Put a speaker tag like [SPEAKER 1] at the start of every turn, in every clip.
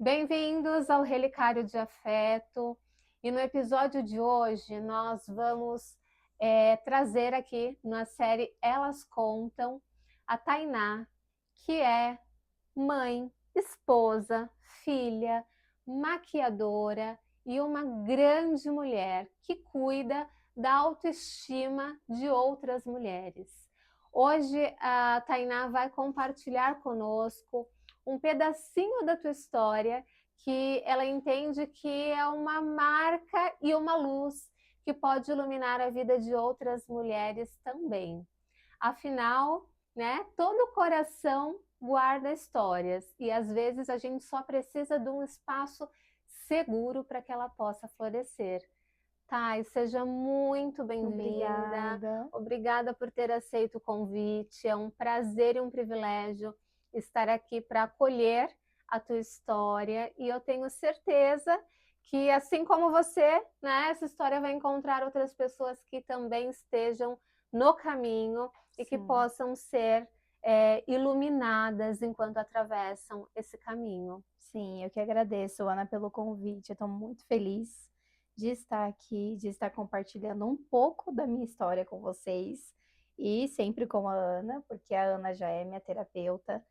[SPEAKER 1] Bem-vindos ao Relicário de Afeto. E no episódio de hoje nós vamos trazer aqui na série Elas Contam a Tainá, que é mãe, esposa, filha, maquiadora e uma grande mulher que cuida da autoestima de outras mulheres. Hoje a Tainá vai compartilhar conosco um pedacinho da tua história que ela entende que é uma marca e uma luz que pode iluminar a vida de outras mulheres também. Afinal, né, todo coração guarda histórias e às vezes a gente só precisa de um espaço seguro para que ela possa florescer. Thay, seja muito bem-vinda.
[SPEAKER 2] Obrigada.
[SPEAKER 1] Obrigada por ter aceito o convite. É um prazer e um privilégio estar aqui para acolher a tua história e eu tenho certeza que, assim como você, né, essa história vai encontrar outras pessoas que também estejam no caminho e que
[SPEAKER 2] Sim,
[SPEAKER 1] possam ser iluminadas enquanto atravessam esse caminho.
[SPEAKER 2] sim, eu que agradeço, Ana, pelo convite. Eu estou muito feliz de estar aqui, de estar compartilhando um pouco da minha história com vocês e sempre com a Ana, porque a Ana já é minha terapeuta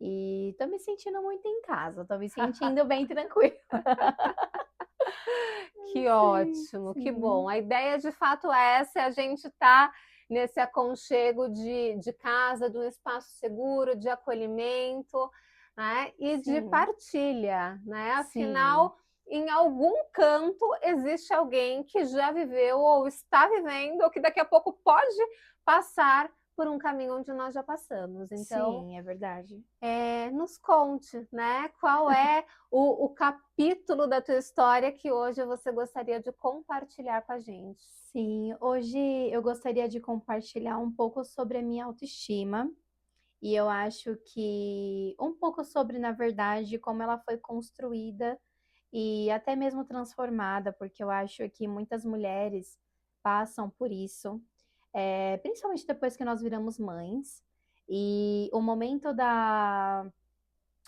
[SPEAKER 2] e estou me sentindo muito em casa, estou me sentindo bem tranquila.
[SPEAKER 1] Que
[SPEAKER 2] Sim,
[SPEAKER 1] ótimo, que bom.
[SPEAKER 2] sim,
[SPEAKER 1] A ideia de fato é essa, é a gente estar nesse aconchego de casa, de um espaço seguro, de acolhimento, né? E de
[SPEAKER 2] sim,
[SPEAKER 1] partilha, né?
[SPEAKER 2] sim.
[SPEAKER 1] Afinal, em algum canto existe alguém que já viveu ou está vivendo, ou que daqui a pouco pode passar por um caminho onde nós já passamos. Então,
[SPEAKER 2] Sim, é verdade.
[SPEAKER 1] nos conte, né? Qual é o capítulo da tua história que hoje você gostaria de compartilhar com a gente?
[SPEAKER 2] Sim, hoje eu gostaria de compartilhar um pouco sobre a minha autoestima. E eu acho que um pouco sobre, na verdade, como ela foi construída e até mesmo transformada, porque eu acho que muitas mulheres passam por isso, principalmente depois que nós viramos mães. E o momento da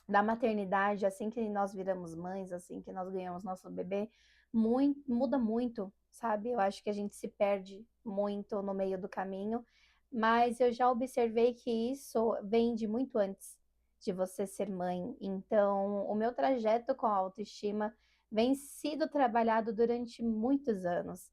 [SPEAKER 2] maternidade, assim que nós viramos mães, assim que nós ganhamos nosso bebê, muda muito, sabe? Eu acho que a gente se perde muito no meio do caminho, mas eu já observei que isso vem de muito antes de você ser mãe. Então, o meu trajeto com a autoestima vem sido trabalhado durante muitos anos.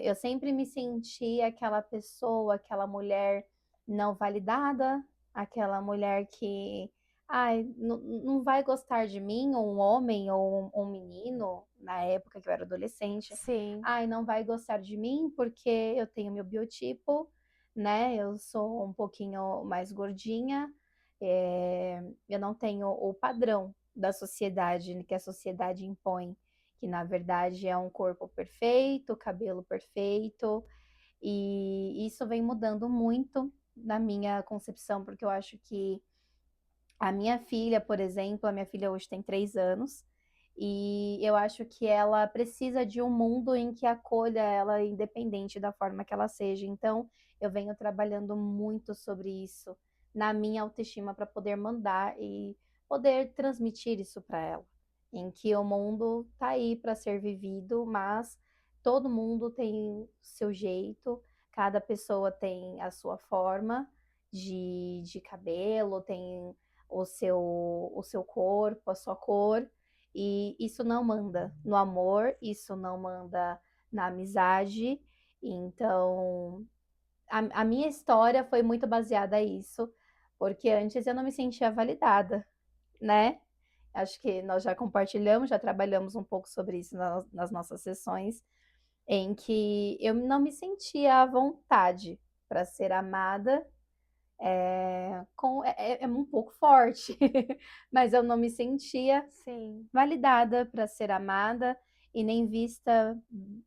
[SPEAKER 2] Eu sempre me senti aquela pessoa, aquela mulher não validada, aquela mulher que ai, não vai gostar de mim, ou um homem, ou um menino, na época que eu era adolescente,
[SPEAKER 1] Sim,
[SPEAKER 2] ai, não vai gostar de mim porque eu tenho meu biotipo, né? Eu sou um pouquinho mais gordinha, eu não tenho o padrão da sociedade, que a sociedade impõe que na verdade é um corpo perfeito, cabelo perfeito, e isso vem mudando muito na minha concepção, porque eu acho que a minha filha, por exemplo, a minha filha hoje tem 3 anos, e eu acho que ela precisa de um mundo em que acolha ela, independente da forma que ela seja. Então, eu venho trabalhando muito sobre isso na minha autoestima para poder mandar e poder transmitir isso para ela, em que o mundo tá aí para ser vivido, mas todo mundo tem seu jeito, cada pessoa tem a sua forma de cabelo, tem o seu corpo, a sua cor, e isso não manda no amor, isso não manda na amizade. Então, a minha história foi muito baseada nisso, porque antes eu não me sentia validada, né? Acho que nós já compartilhamos, já trabalhamos um pouco sobre isso nas nossas sessões, em que eu não me sentia à vontade para ser amada é um pouco forte, mas eu não me sentia
[SPEAKER 1] sim.
[SPEAKER 2] validada para ser amada e nem vista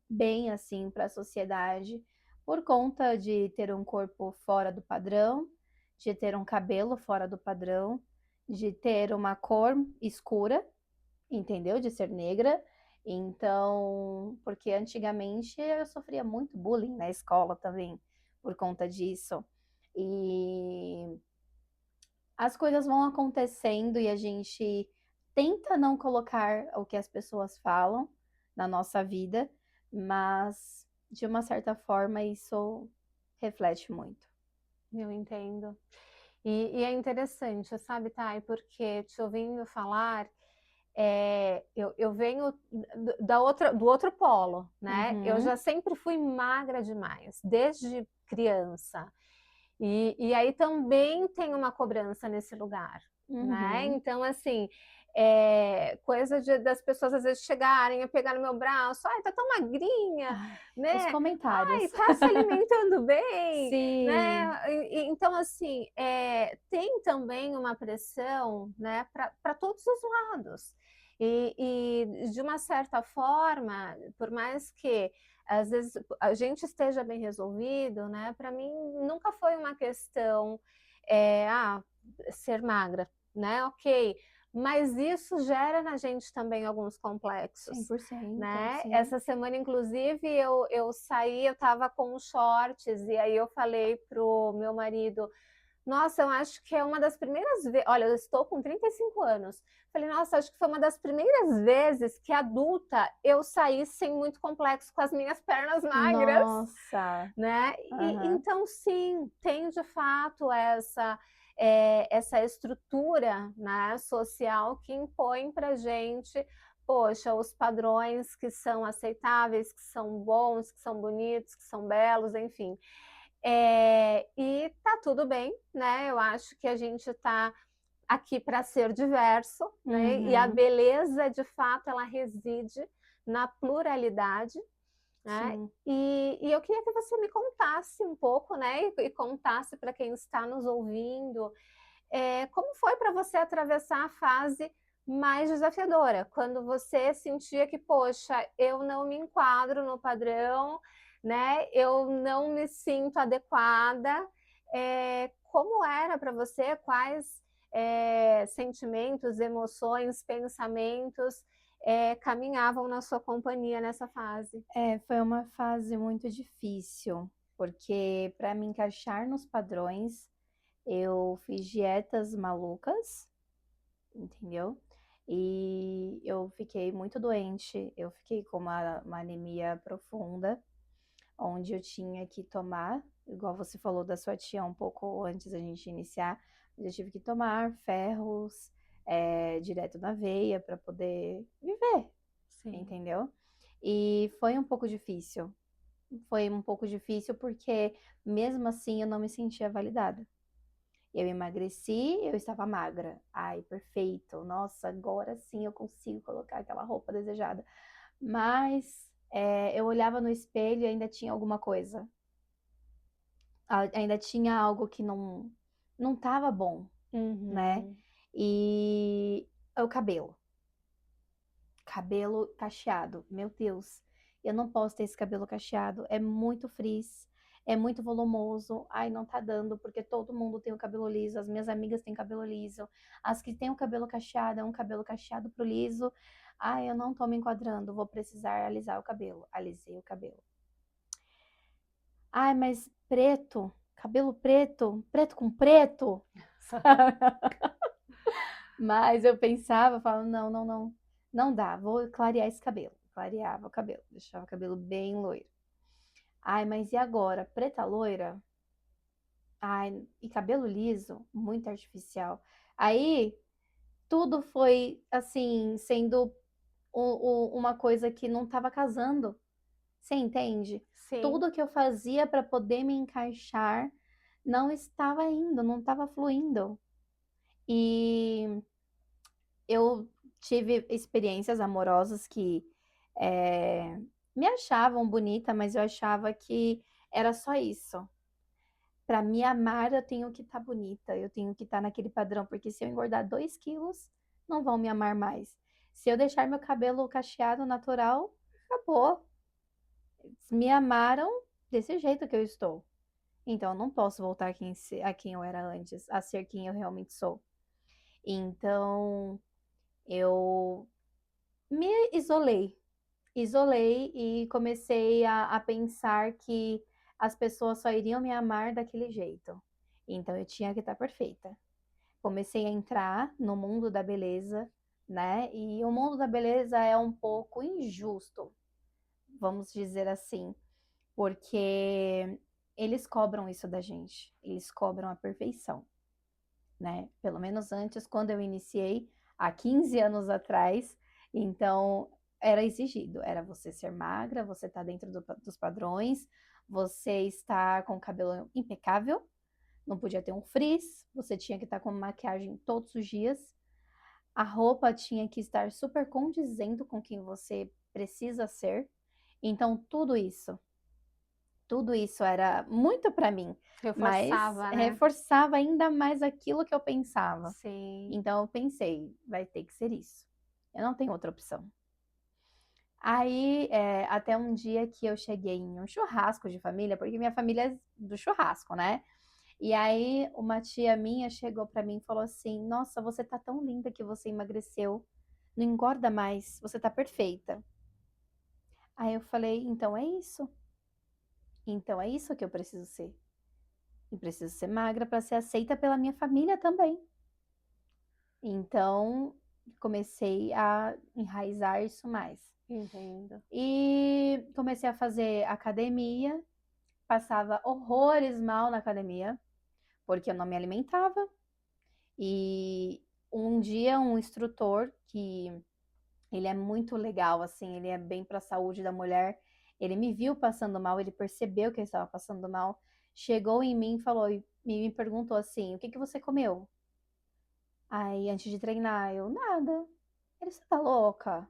[SPEAKER 2] bem assim para a sociedade por conta de ter um corpo fora do padrão, de ter um cabelo fora do padrão, de ter uma cor escura, entendeu? De ser negra. Então, porque antigamente eu sofria muito bullying na escola também por conta disso. E as coisas vão acontecendo e a gente tenta não colocar o que as pessoas falam na nossa vida, mas de uma certa forma isso reflete muito.
[SPEAKER 1] Eu entendo. E é interessante, sabe, Thay, porque te ouvindo falar, eu venho do outro polo, né? Eu já sempre fui magra demais, desde criança. E aí também tem uma cobrança nesse lugar, né?
[SPEAKER 2] Uhum.
[SPEAKER 1] Então, assim, coisa das pessoas às vezes chegarem a pegar no meu braço, ai, tá tão magrinha,
[SPEAKER 2] Ai, os
[SPEAKER 1] né?
[SPEAKER 2] comentários.
[SPEAKER 1] Ai, tá se alimentando bem,
[SPEAKER 2] Sim.
[SPEAKER 1] né? Então, assim, tem também uma pressão, né, para todos os lados. E de uma certa forma, por mais que às vezes a gente esteja bem resolvido, né? Para mim nunca foi uma questão ser magra, né? Ok, mas isso gera na gente também alguns complexos,
[SPEAKER 2] 100%,
[SPEAKER 1] né?
[SPEAKER 2] sim.
[SPEAKER 1] Essa semana, inclusive, eu saí, eu estava com shorts e aí eu falei pro meu marido, nossa, eu acho que é uma das primeiras vezes. Olha, eu estou com 35 anos. Falei, nossa, acho que foi uma das primeiras vezes que adulta eu saí sem muito complexo com as minhas pernas magras,
[SPEAKER 2] Nossa.
[SPEAKER 1] né?
[SPEAKER 2] Aham.
[SPEAKER 1] Então, sim, tem de fato essa estrutura, né, social que impõe para gente, poxa, os padrões que são aceitáveis, que são bons, que são bonitos, que são belos, enfim. E tá tudo bem, né? Eu acho que a gente tá aqui para ser diverso, né? E a
[SPEAKER 2] Uhum.
[SPEAKER 1] beleza, de fato, ela reside na pluralidade, né?
[SPEAKER 2] Sim.
[SPEAKER 1] E eu queria que você me contasse um pouco, né? E contasse para quem está nos ouvindo, como foi para você atravessar a fase mais desafiadora, quando você sentia que, poxa, eu não me enquadro no padrão, né? Eu não me sinto adequada. Como era para você? Quais sentimentos, emoções, pensamentos caminhavam na sua companhia nessa fase?
[SPEAKER 2] Foi uma fase muito difícil, porque para me encaixar nos padrões, eu fiz dietas malucas, entendeu? E eu fiquei muito doente, eu fiquei com uma anemia profunda, onde eu tinha que tomar, igual você falou da sua tia um pouco antes da gente iniciar, eu tive que tomar ferros direto na veia para poder viver,
[SPEAKER 1] Sim.
[SPEAKER 2] entendeu? E foi um pouco difícil. Foi um pouco difícil porque, mesmo assim, eu não me sentia validada. Eu emagreci, eu estava magra. Ai, perfeito. Nossa, agora sim eu consigo colocar aquela roupa desejada. Mas eu olhava no espelho e ainda tinha alguma coisa. Ainda tinha algo que não estava bom, né?
[SPEAKER 1] Uhum.
[SPEAKER 2] E o cabelo. Cabelo cacheado. Meu Deus, eu não posso ter esse cabelo cacheado. É muito frizz, é muito volumoso. Ai, não tá dando, porque todo mundo tem o cabelo liso. As minhas amigas têm cabelo liso. As que têm o cabelo cacheado, é um cabelo cacheado pro liso. Ai, eu não tô me enquadrando, vou precisar alisar o cabelo. Alisei o cabelo. Ai, mas preto, cabelo preto, preto com preto. Mas eu pensava, falava, não, não, não, não dá, vou clarear esse cabelo. Clareava o cabelo, deixava o cabelo bem loiro. Ai, mas e agora? Preta loira? Ai, e cabelo liso? Muito artificial. Aí, tudo foi, assim, sendo uma coisa que não estava casando. Você entende?
[SPEAKER 1] Sim.
[SPEAKER 2] Tudo que eu fazia para poder me encaixar não estava indo, não estava fluindo. E eu tive experiências amorosas que me achavam bonita, mas eu achava que era só isso. Para me amar, eu tenho que estar bonita, eu tenho que estar naquele padrão, porque se eu engordar 2 quilos, não vão me amar mais. Se eu deixar meu cabelo cacheado natural, acabou. Me amaram desse jeito que eu estou. Então, eu não posso voltar a quem eu era antes, a ser quem eu realmente sou. Então, eu me isolei e comecei a pensar que as pessoas só iriam me amar daquele jeito. Então eu tinha que estar perfeita. Comecei a entrar no mundo da beleza, né? E o mundo da beleza é um pouco injusto, vamos dizer assim, porque eles cobram isso da gente, eles cobram a perfeição, né? Pelo menos antes, quando eu iniciei, há 15 anos atrás, então era exigido, era você ser magra, você estar dentro dos padrões, você estar com o cabelo impecável, não podia ter um frizz, você tinha que estar com maquiagem todos os dias, a roupa tinha que estar super condizendo com quem você precisa ser. Então, tudo isso era muito para mim, mas
[SPEAKER 1] Reforçava, né?
[SPEAKER 2] reforçava ainda mais aquilo que eu pensava.
[SPEAKER 1] Sim.
[SPEAKER 2] Então, eu pensei, vai ter que ser isso. Eu não tenho outra opção. Aí, até um dia que eu cheguei em um churrasco de família, porque minha família é do churrasco, né? E aí, uma tia minha chegou pra mim e falou assim: Nossa, você tá tão linda que você emagreceu. Não engorda mais, você tá perfeita. Aí eu falei: Então é isso. Então é isso que eu preciso ser. Eu preciso ser magra para ser aceita pela minha família também. Então, comecei a enraizar isso mais.
[SPEAKER 1] Entendo.
[SPEAKER 2] E comecei a fazer academia, passava horrores mal na academia, porque eu não me alimentava. E um dia um instrutor que ele é muito legal, assim, ele é bem para a saúde da mulher. Ele me viu passando mal, ele percebeu que eu estava passando mal, chegou em mim e falou e me perguntou assim: "O que que você comeu?" Aí antes de treinar, eu nada. Ele, você tá louca?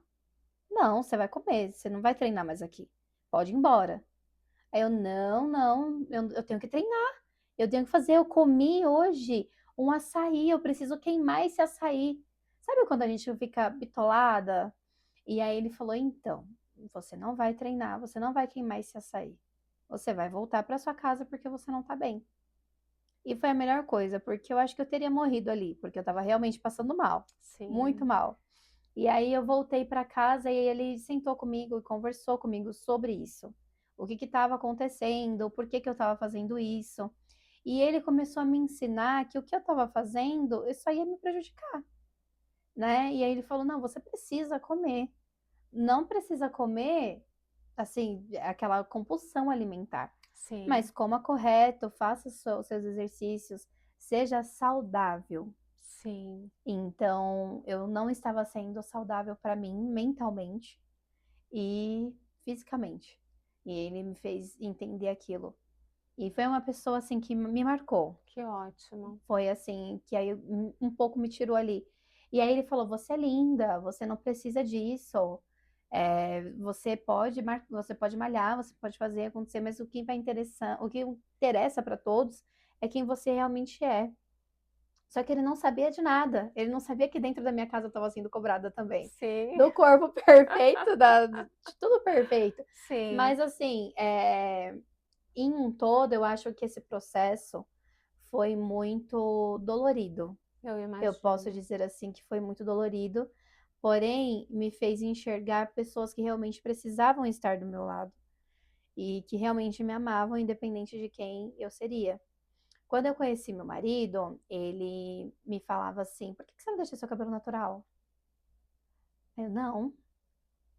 [SPEAKER 2] Não, você vai comer, você não vai treinar mais aqui. Pode ir embora. Aí eu, não, não, eu tenho que treinar. Eu tenho que fazer. Eu comi hoje um açaí, eu preciso queimar esse açaí. Sabe quando a gente fica bitolada? E aí ele falou: então, você não vai treinar, você não vai queimar esse açaí. Você vai voltar para sua casa porque você não tá bem. E foi a melhor coisa, porque eu acho que eu teria morrido ali, porque eu tava realmente passando mal, muito
[SPEAKER 1] Sim.
[SPEAKER 2] mal. E aí eu voltei para casa e ele sentou comigo e conversou comigo sobre isso. O que estava acontecendo, por que que eu estava fazendo isso. E ele começou a me ensinar que o que eu estava fazendo, isso ia me prejudicar, né? E aí ele falou: "Não, você precisa comer. Não precisa comer assim, aquela compulsão alimentar, mas
[SPEAKER 1] Sim.
[SPEAKER 2] coma correto, faça os seus exercícios, seja saudável."
[SPEAKER 1] Sim.
[SPEAKER 2] Então, eu não estava sendo saudável para mim mentalmente e fisicamente. E ele me fez entender aquilo. E foi uma pessoa assim que me marcou.
[SPEAKER 1] Que ótimo.
[SPEAKER 2] Foi assim que aí um pouco me tirou ali. E aí ele falou: "Você é linda, você não precisa disso. Você pode malhar, você pode fazer acontecer, mas o que interessa para todos é quem você realmente é." Só que ele não sabia de nada. Ele não sabia que dentro da minha casa eu estava sendo cobrada também.
[SPEAKER 1] Sim.
[SPEAKER 2] Do corpo perfeito, de tudo perfeito.
[SPEAKER 1] Sim.
[SPEAKER 2] Mas assim, em um todo, eu acho que esse processo foi muito dolorido.
[SPEAKER 1] Eu
[SPEAKER 2] Eu posso
[SPEAKER 1] imagino.
[SPEAKER 2] dizer assim que foi muito dolorido, porém me fez enxergar pessoas que realmente precisavam estar do meu lado e que realmente me amavam, independente de quem eu seria. Quando eu conheci meu marido, ele me falava assim: por que você não deixa seu cabelo natural? Eu, não,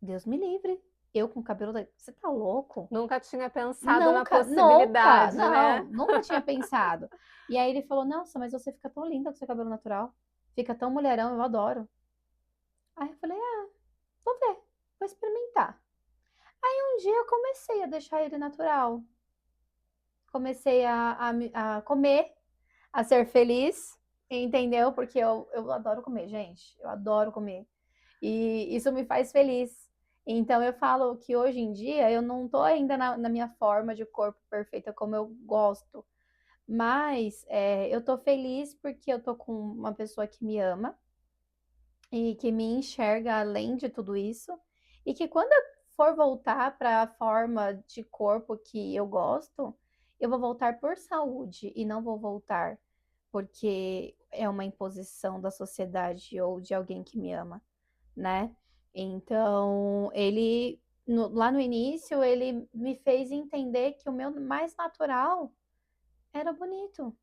[SPEAKER 2] Deus me livre. Eu com cabelo. Você tá louco?
[SPEAKER 1] Nunca tinha pensado na
[SPEAKER 2] Nunca, nunca,
[SPEAKER 1] possibilidade, né?
[SPEAKER 2] não, nunca tinha pensado. E aí ele falou: Nossa, mas você fica tão linda com seu cabelo natural. Fica tão mulherão, eu adoro. Aí eu falei: Ah, vou ver, vou experimentar. Aí um dia eu comecei a deixar ele natural. Comecei a comer, a ser feliz, entendeu? Porque eu adoro comer, gente. Eu adoro comer. E isso me faz feliz. Então eu falo que hoje em dia eu não tô ainda na minha forma de corpo perfeita como eu gosto. Mas eu tô feliz porque eu tô com uma pessoa que me ama e que me enxerga além de tudo isso. E que quando eu for voltar para a forma de corpo que eu gosto, eu vou voltar por saúde e não vou voltar porque é uma imposição da sociedade ou de alguém que me ama, né? Então, lá no início, ele me fez entender que o meu mais natural era bonito.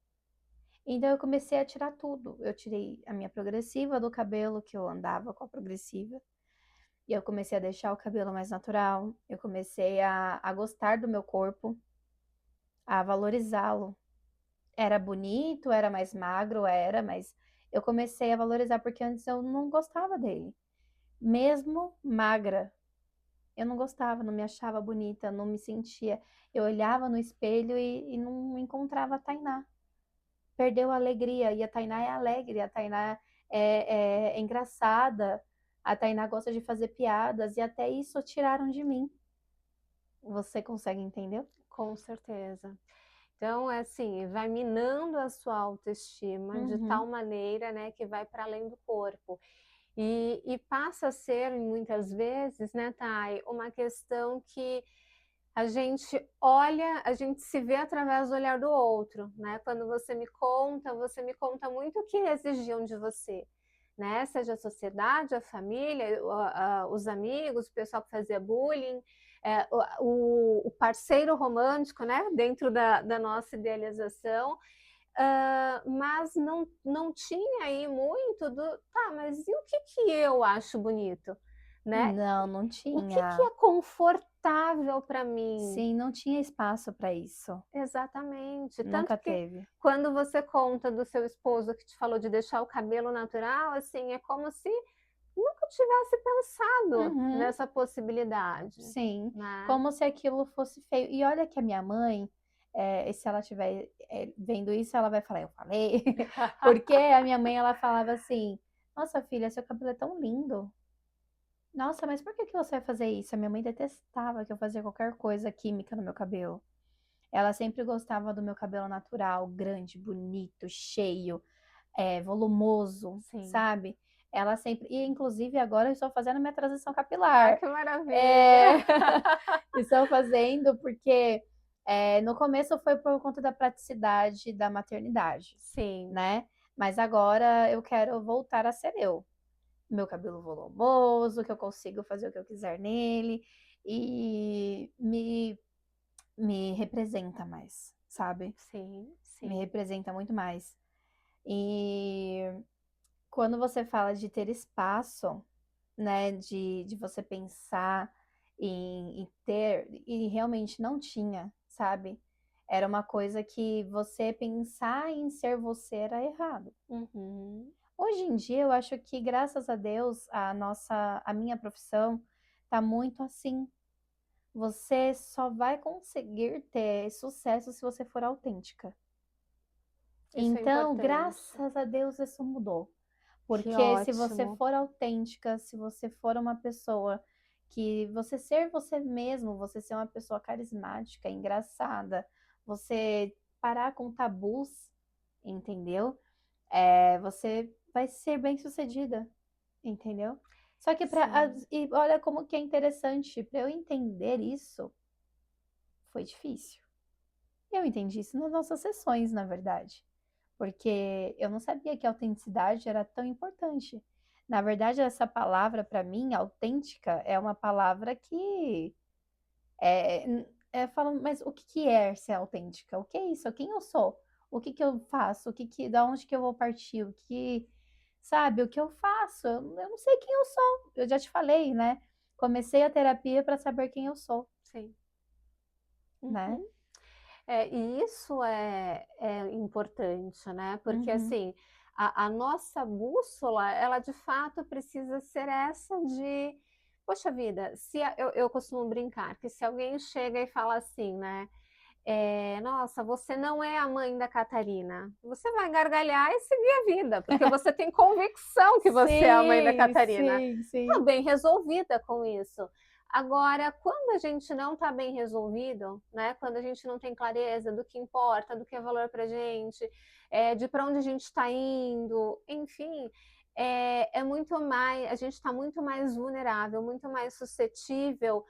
[SPEAKER 2] Então eu comecei a tirar tudo. Eu tirei a minha progressiva do cabelo, que eu andava com a progressiva. E eu comecei a deixar o cabelo mais natural. Eu comecei a gostar do meu corpo, a valorizá-lo. Era bonito, era mais magro, era, mas eu comecei a valorizar porque antes eu não gostava dele. Mesmo magra, eu não gostava, não me achava bonita, não me sentia. Eu olhava no espelho e não encontrava a Tainá. Perdeu a alegria. E a Tainá é alegre, a Tainá é engraçada, a Tainá gosta de fazer piadas, e até isso tiraram de mim. Você consegue entender?
[SPEAKER 1] Com certeza. Então, é assim, vai minando a sua autoestima de
[SPEAKER 2] Uhum.
[SPEAKER 1] tal maneira, né, que vai para além do corpo. E passa a ser, muitas vezes, né, Thay, uma questão que a gente olha, a gente se vê através do olhar do outro, né? Quando você me conta muito o que exigiam de você, né? Seja a sociedade, a família, os amigos, o pessoal que fazia bullying, o parceiro romântico, né? Dentro da nossa idealização. Mas não tinha aí muito tá, mas e o que que eu acho bonito, né?
[SPEAKER 2] Não, não
[SPEAKER 1] O que que
[SPEAKER 2] tinha.
[SPEAKER 1] é confortável para mim?
[SPEAKER 2] Sim, não tinha espaço para isso.
[SPEAKER 1] Exatamente. Tanto
[SPEAKER 2] Nunca
[SPEAKER 1] que
[SPEAKER 2] teve.
[SPEAKER 1] quando você conta do seu esposo que te falou de deixar o cabelo natural, assim, é como se nunca tivesse pensado
[SPEAKER 2] Uhum.
[SPEAKER 1] nessa possibilidade,
[SPEAKER 2] Sim,
[SPEAKER 1] né?
[SPEAKER 2] como se aquilo fosse feio. E olha que a minha mãe, se ela estiver vendo isso, ela vai falar, eu falei. Porque a minha mãe, ela falava assim, nossa filha, seu cabelo é tão lindo. Nossa, mas por que que você vai fazer isso? A minha mãe detestava que eu fazia qualquer coisa química no meu cabelo. Ela sempre gostava do meu cabelo natural, grande, bonito, cheio, volumoso,
[SPEAKER 1] Sim.
[SPEAKER 2] sabe? Ela sempre. E inclusive agora eu estou fazendo minha transição
[SPEAKER 1] Ai,
[SPEAKER 2] capilar.
[SPEAKER 1] que maravilha!
[SPEAKER 2] É, estou fazendo porque no começo foi por conta da praticidade da maternidade,
[SPEAKER 1] Sim,
[SPEAKER 2] né? Mas agora eu quero voltar a ser eu. Meu cabelo volumoso, que eu consigo fazer o que eu quiser nele e me representa mais, sabe?
[SPEAKER 1] sim,
[SPEAKER 2] Me
[SPEAKER 1] sim.
[SPEAKER 2] representa muito mais. E quando você fala de ter espaço, né, de você pensar em ter, e realmente não tinha, sabe? Era uma coisa que você pensar em ser você era errado.
[SPEAKER 1] Uhum.
[SPEAKER 2] Hoje em dia, eu acho que, graças a Deus, a minha profissão tá muito assim. Você só vai conseguir ter sucesso se você for autêntica.
[SPEAKER 1] Isso é
[SPEAKER 2] Então,
[SPEAKER 1] importante.
[SPEAKER 2] graças a Deus, isso mudou.
[SPEAKER 1] Que
[SPEAKER 2] Porque se você
[SPEAKER 1] ótimo.
[SPEAKER 2] for autêntica, se você for uma pessoa que você ser você mesmo, você ser uma pessoa carismática, engraçada, você parar com tabus, entendeu? Você vai ser bem-sucedida, entendeu? Só que
[SPEAKER 1] Sim.
[SPEAKER 2] e olha como que é interessante, para eu entender isso, foi difícil. Eu entendi isso nas nossas sessões, na verdade, porque eu não sabia que a autenticidade era tão importante. Na verdade, essa palavra, para mim, autêntica, é uma palavra que falando, mas o que que é ser autêntica? O que é isso? Quem eu sou? O que que eu faço? Da onde que eu vou partir? Sabe, o que eu faço? Eu não sei quem eu sou. Eu já te falei, né? Comecei a terapia para saber quem eu sou,
[SPEAKER 1] Sim.
[SPEAKER 2] né?
[SPEAKER 1] Uhum. E isso é importante, né? Porque
[SPEAKER 2] Uhum.
[SPEAKER 1] assim, a nossa bússola, ela de fato precisa ser essa de, poxa vida, eu costumo brincar que se alguém chega e fala assim, né? Nossa, você não é a mãe da Catarina. Você vai gargalhar e seguir a vida, porque você tem convicção que você é a mãe da
[SPEAKER 2] Sim,
[SPEAKER 1] Catarina.
[SPEAKER 2] sim,
[SPEAKER 1] Está
[SPEAKER 2] sim.
[SPEAKER 1] bem resolvida com isso. Agora, quando a gente não está bem resolvido, né? Quando a gente não tem clareza do que importa, do que é valor para a gente, de para onde a gente está indo, enfim, muito mais, a gente está muito mais vulnerável, muito mais suscetível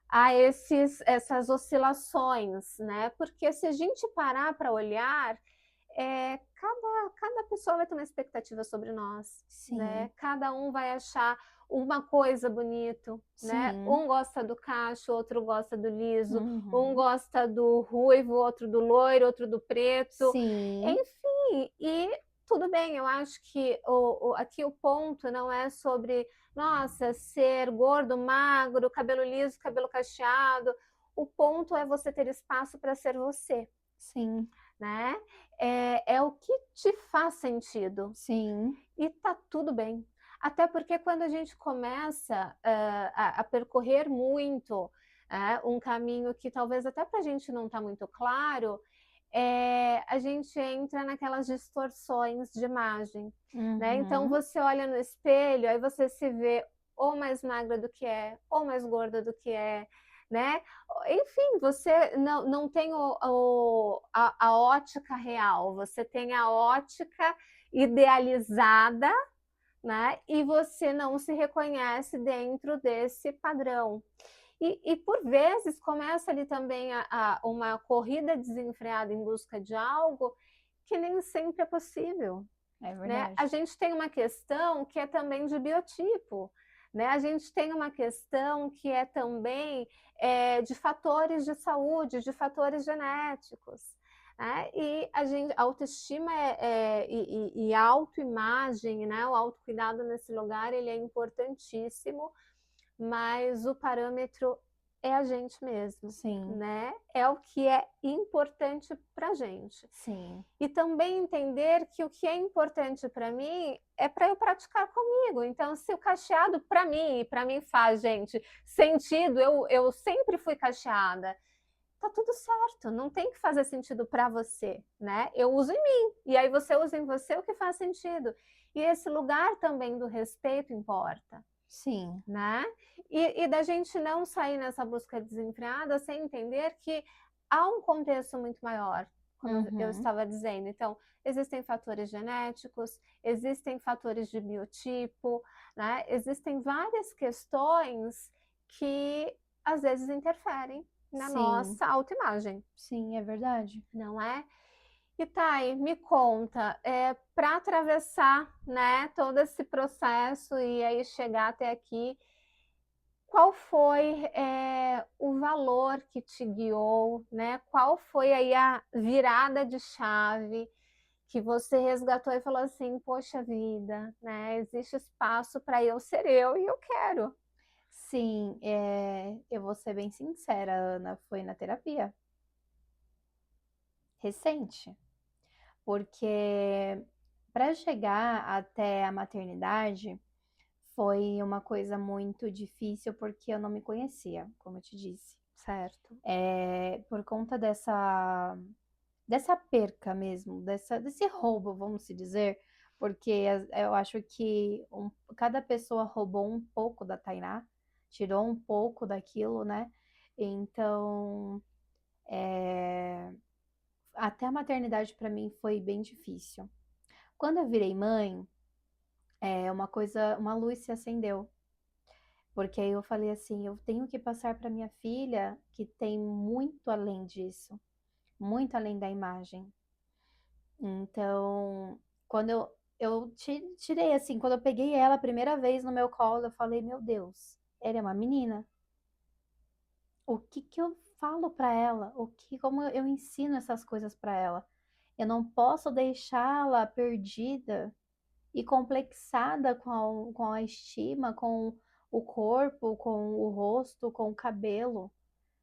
[SPEAKER 1] a essas oscilações, né? Porque se a gente parar para olhar, cada pessoa vai ter uma expectativa sobre nós, né?
[SPEAKER 2] Sim,
[SPEAKER 1] Cada um vai achar uma coisa bonito, né?
[SPEAKER 2] sim.
[SPEAKER 1] Um gosta do cacho, outro gosta do liso, um
[SPEAKER 2] Uhum.
[SPEAKER 1] gosta do ruivo, outro do loiro, outro do preto,
[SPEAKER 2] Sim.
[SPEAKER 1] enfim. também eu acho que aqui o ponto não é sobre, nossa, ser gordo, magro, cabelo liso, cabelo cacheado. O ponto é você ter espaço para ser você,
[SPEAKER 2] Sim,
[SPEAKER 1] né? É o que te faz sentido.
[SPEAKER 2] sim.
[SPEAKER 1] E tá tudo bem. Até porque quando a gente começa a percorrer muito um caminho que talvez até para a gente não está muito claro, a gente entra naquelas distorções de imagem, né? Então
[SPEAKER 2] Uhum.
[SPEAKER 1] você olha no espelho, aí você se vê ou mais magra do que é, ou mais gorda do que é, né? Enfim, você não tem a ótica real, você tem a ótica idealizada, né? E você não se reconhece dentro desse padrão. E por vezes começa ali também uma corrida desenfreada em busca de algo que nem sempre é possível,
[SPEAKER 2] É
[SPEAKER 1] né?
[SPEAKER 2] verdade.
[SPEAKER 1] A gente tem uma questão que é também de biotipo, né? A gente tem uma questão que é também de fatores de saúde, de fatores genéticos. Né? E a autoestima e a autoimagem, né? O autocuidado nesse lugar, ele é importantíssimo, mas o parâmetro é a gente mesmo,
[SPEAKER 2] Sim,
[SPEAKER 1] né? É o que é importante para a gente.
[SPEAKER 2] sim.
[SPEAKER 1] E também entender que o que é importante para mim é para eu praticar comigo. Então, se o cacheado para mim faz, gente, sentido, eu sempre fui cacheada, tá tudo certo, não tem que fazer sentido para você, né? Eu uso em mim, e aí você usa em você o que faz sentido. E esse lugar também do respeito importa,
[SPEAKER 2] Sim.
[SPEAKER 1] né? E da gente não sair nessa busca desenfreada sem entender que há um contexto muito maior, como eu
[SPEAKER 2] Uhum.
[SPEAKER 1] estava dizendo. Então, existem fatores genéticos, existem fatores de biotipo, né? Existem várias questões que às vezes interferem na
[SPEAKER 2] Sim,
[SPEAKER 1] nossa autoimagem,
[SPEAKER 2] sim, é verdade.
[SPEAKER 1] não é? E Thay, me conta, para atravessar, né, todo esse processo e aí chegar até aqui, qual foi o valor que te guiou, né? Qual foi aí a virada de chave que você resgatou e falou assim, poxa vida, né? Existe espaço para eu ser eu e eu quero.
[SPEAKER 2] Sim, eu vou ser bem sincera, Ana, foi na terapia. Recente. Porque para chegar até a maternidade foi uma coisa muito difícil porque eu não me conhecia, como eu te disse.
[SPEAKER 1] Certo.
[SPEAKER 2] Por conta dessa perca mesmo, desse roubo, vamos se dizer, porque eu acho que cada pessoa roubou um pouco da Tainá, tirou um pouco daquilo, né? Então, até a maternidade para mim foi bem difícil. Quando eu virei mãe, uma luz se acendeu, porque aí eu falei assim, eu tenho que passar para minha filha que tem muito além disso, muito além da imagem. Então, quando eu tirei assim, quando eu peguei ela a primeira vez no meu colo, eu falei, meu Deus, ela é uma menina. O que que eu falo para ela? Como eu ensino essas coisas para ela? Eu não posso deixá-la perdida e complexada com a estima, com o corpo, com o rosto, com o cabelo,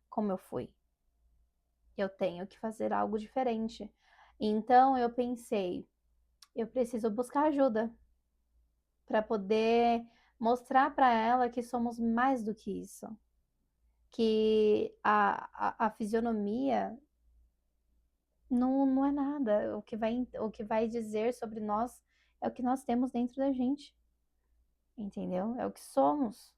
[SPEAKER 2] como eu fui. Eu tenho que fazer algo diferente. Então eu pensei, eu preciso buscar ajuda para poder mostrar para ela que somos mais do que isso. Que a fisionomia não é nada. O que vai dizer sobre nós é o que nós temos dentro da gente. Entendeu? É o que somos.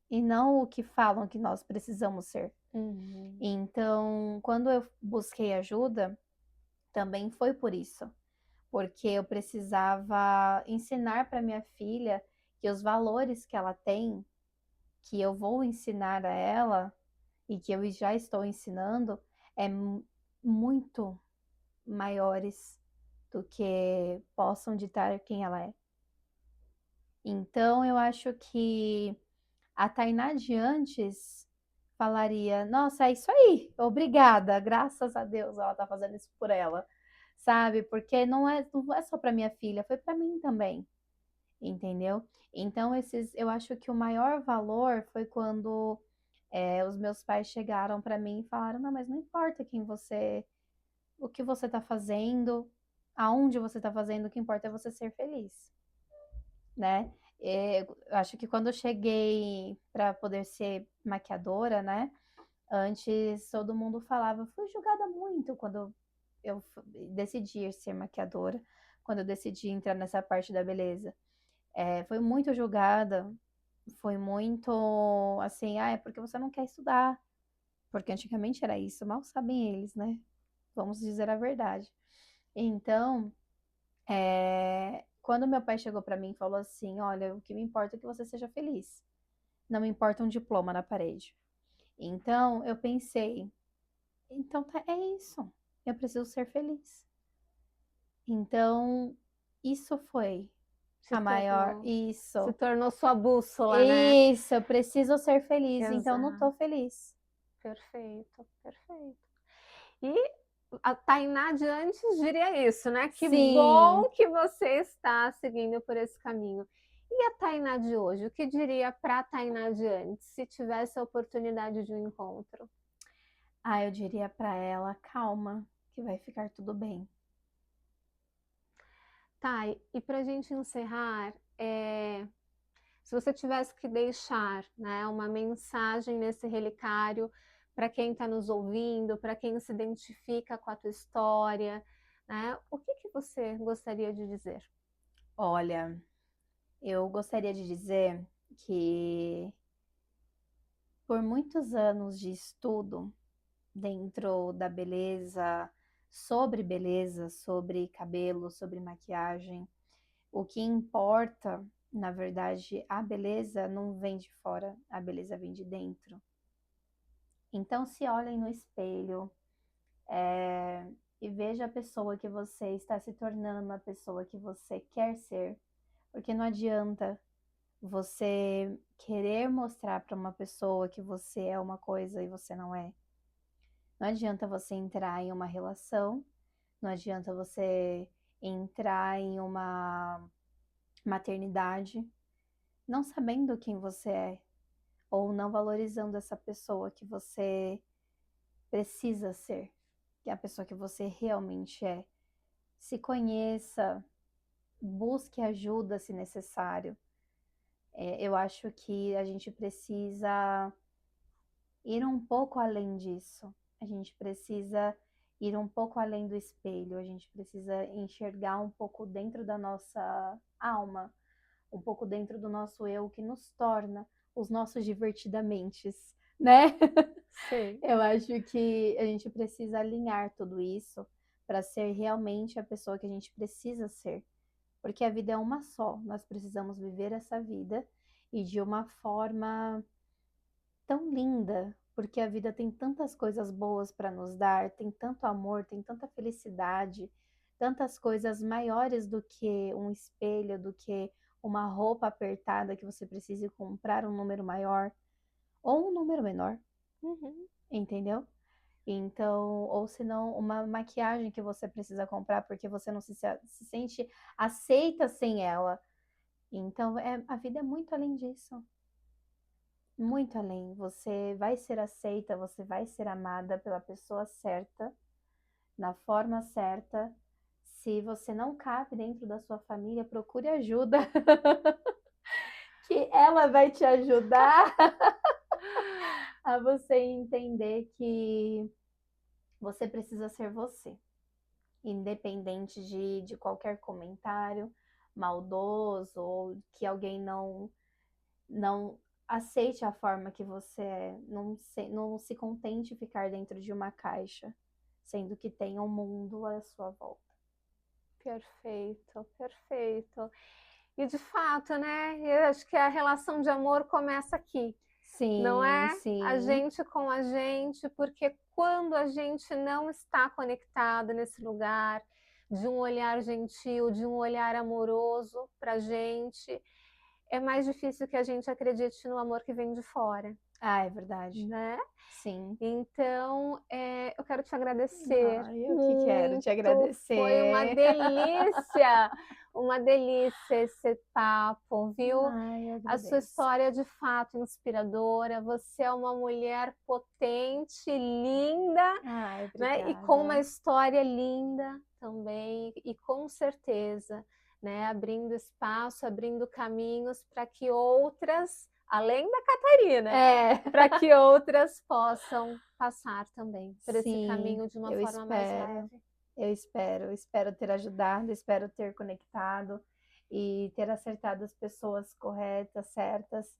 [SPEAKER 2] E não o que falam que nós precisamos ser.
[SPEAKER 1] Uhum.
[SPEAKER 2] Então, quando eu busquei ajuda, também foi por isso, porque eu precisava ensinar para minha filha que os valores que ela tem, que eu vou ensinar a ela e que eu já estou ensinando, é muito maiores do que possam ditar quem ela é. Então, eu acho que a Tainá de antes falaria: Nossa, é isso aí, obrigada, graças a Deus ela tá fazendo isso por ela, sabe? Porque não é só para minha filha, foi para mim também, entendeu? Então, eu acho que o maior valor foi quando os meus pais chegaram para mim e falaram: não, mas não importa o que você tá fazendo, aonde você tá fazendo, o que importa é você ser feliz, né? Eu acho que quando eu cheguei para poder ser maquiadora, né? Antes todo mundo falava, fui julgada muito quando decidi ser maquiadora, quando eu decidi entrar nessa parte da beleza. Foi muito julgada, foi muito assim, é porque você não quer estudar. Porque antigamente era isso, mal sabem eles, né? Vamos dizer a verdade. Então, quando meu pai chegou para mim e falou assim: olha, o que me importa é que você seja feliz. Não me importa um diploma na parede. Então, eu pensei, então é isso. Eu preciso ser feliz. Então, isso foi
[SPEAKER 1] Se
[SPEAKER 2] a maior.
[SPEAKER 1] tornou, se
[SPEAKER 2] Isso.
[SPEAKER 1] tornou sua bússola, né?
[SPEAKER 2] Isso, eu preciso ser feliz. Então, não tô
[SPEAKER 1] Exato.
[SPEAKER 2] feliz.
[SPEAKER 1] Perfeito, perfeito. E a Tainá de antes diria isso, né? Que
[SPEAKER 2] Sim.
[SPEAKER 1] bom que você está seguindo por esse caminho. E a Tainá de hoje? O que diria para a Tainá de antes, se tivesse a oportunidade de um encontro?
[SPEAKER 2] Eu diria para ela, calma, que vai ficar tudo bem.
[SPEAKER 1] Tá, e para a gente encerrar, se você tivesse que deixar, né, uma mensagem nesse relicário para quem está nos ouvindo, para quem se identifica com a tua história, né, o que você gostaria de dizer?
[SPEAKER 2] Olha, eu gostaria de dizer que por muitos anos de estudo dentro da beleza, sobre cabelo, sobre maquiagem, o que importa, na verdade, a beleza não vem de fora, a beleza vem de dentro. Então, se olhem no espelho, e veja a pessoa que você está se tornando, a pessoa que você quer ser, porque não adianta você querer mostrar para uma pessoa que você é uma coisa e você não é. Não adianta você entrar em uma relação, não adianta você entrar em uma maternidade não sabendo quem você é ou não valorizando essa pessoa que você precisa ser, que é a pessoa que você realmente é. Se conheça, busque ajuda se necessário. Eu acho que a gente precisa ir um pouco além disso. A gente precisa ir um pouco além do espelho. A gente precisa enxergar um pouco dentro da nossa alma, um pouco dentro do nosso eu, que nos torna os nossos divertidamentes, né?
[SPEAKER 1] Sim.
[SPEAKER 2] Eu acho que a gente precisa alinhar tudo isso para ser realmente a pessoa que a gente precisa ser. Porque a vida é uma só, nós precisamos viver essa vida e de uma forma tão linda, porque a vida tem tantas coisas boas para nos dar, tem tanto amor, tem tanta felicidade, tantas coisas maiores do que um espelho, do que uma roupa apertada que você precise comprar um número maior ou um número menor,
[SPEAKER 1] Uhum.
[SPEAKER 2] entendeu? Então, ou se não, uma maquiagem que você precisa comprar porque você não se sente aceita sem ela. Então, a vida é muito além disso. Muito além. Você vai ser aceita, você vai ser amada pela pessoa certa, na forma certa. Se você não cabe dentro da sua família, procure ajuda, que ela vai te ajudar a você entender que você precisa ser você, independente de qualquer comentário maldoso ou que alguém não aceite a forma que você é, não se contente ficar dentro de uma caixa, sendo que tem um mundo à sua volta.
[SPEAKER 1] Perfeito, perfeito. E de fato, né? Eu acho que a relação de amor começa aqui, não
[SPEAKER 2] Sim,
[SPEAKER 1] é? A
[SPEAKER 2] sim,
[SPEAKER 1] gente com a gente, porque quando a gente não está conectado nesse lugar de um olhar gentil, de um olhar amoroso para a gente, é mais difícil que a gente acredite no amor que vem de fora.
[SPEAKER 2] Ah, é verdade.
[SPEAKER 1] né?
[SPEAKER 2] Sim.
[SPEAKER 1] Então, eu quero te agradecer
[SPEAKER 2] Ai, eu que quero te
[SPEAKER 1] muito. Foi
[SPEAKER 2] agradecer.
[SPEAKER 1] uma delícia esse papo, viu?
[SPEAKER 2] Ai, eu
[SPEAKER 1] A sua
[SPEAKER 2] agradeço.
[SPEAKER 1] história é de fato inspiradora. Você é uma mulher potente, linda,
[SPEAKER 2] Ai,
[SPEAKER 1] né? E com uma
[SPEAKER 2] obrigada.
[SPEAKER 1] história linda também, e com certeza, né? Abrindo espaço, abrindo caminhos para que outras, além da Catarina,
[SPEAKER 2] É,
[SPEAKER 1] para que outras possam passar também por esse
[SPEAKER 2] sim,
[SPEAKER 1] caminho de uma
[SPEAKER 2] eu
[SPEAKER 1] forma mais
[SPEAKER 2] espero.
[SPEAKER 1] leve.
[SPEAKER 2] Eu espero ter ajudado, espero ter conectado e ter acertado as pessoas corretas, certas.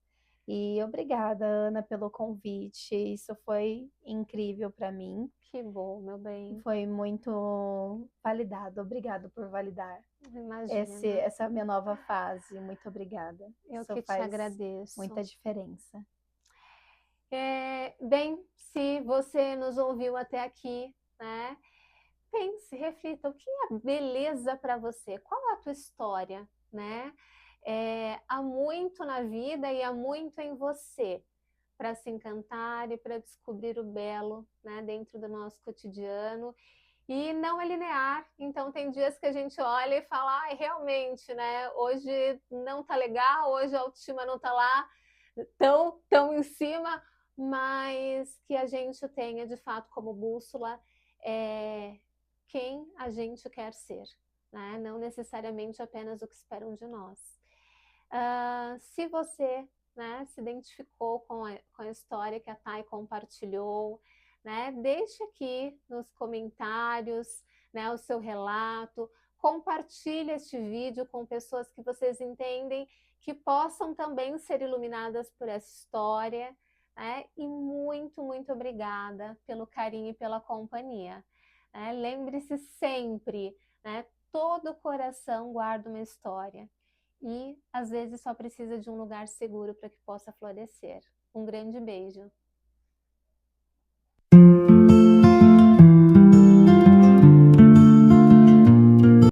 [SPEAKER 2] E obrigada, Ana, pelo convite. Isso foi incrível para mim.
[SPEAKER 1] Que bom, meu bem.
[SPEAKER 2] Foi muito validado. Obrigado por validar
[SPEAKER 1] Imagina.
[SPEAKER 2] essa minha nova fase. Muito obrigada.
[SPEAKER 1] Eu
[SPEAKER 2] Isso
[SPEAKER 1] que te
[SPEAKER 2] faz
[SPEAKER 1] agradeço.
[SPEAKER 2] muita diferença.
[SPEAKER 1] Bem, se você nos ouviu até aqui, né? Pense, reflita, o que é beleza para você? Qual é a tua história, né? Há muito na vida e há muito em você para se encantar e para descobrir o belo, né, dentro do nosso cotidiano. E não é linear, então tem dias que a gente olha e fala, ai, realmente, né? Hoje não tá legal, hoje a autoestima não tá lá tão em cima, mas que a gente tenha de fato como bússola é, quem a gente quer ser, né? Não necessariamente apenas o que esperam de nós. Se você, né, se identificou com a história que a Thay compartilhou, né, deixe aqui nos comentários, né, o seu relato, compartilhe este vídeo com pessoas que vocês entendem que possam também ser iluminadas por essa história, né? E muito, muito obrigada pelo carinho e pela companhia. Né? Lembre-se sempre, né? Todo coração guarda uma história e às vezes só precisa de um lugar seguro para que possa florescer. Um grande beijo.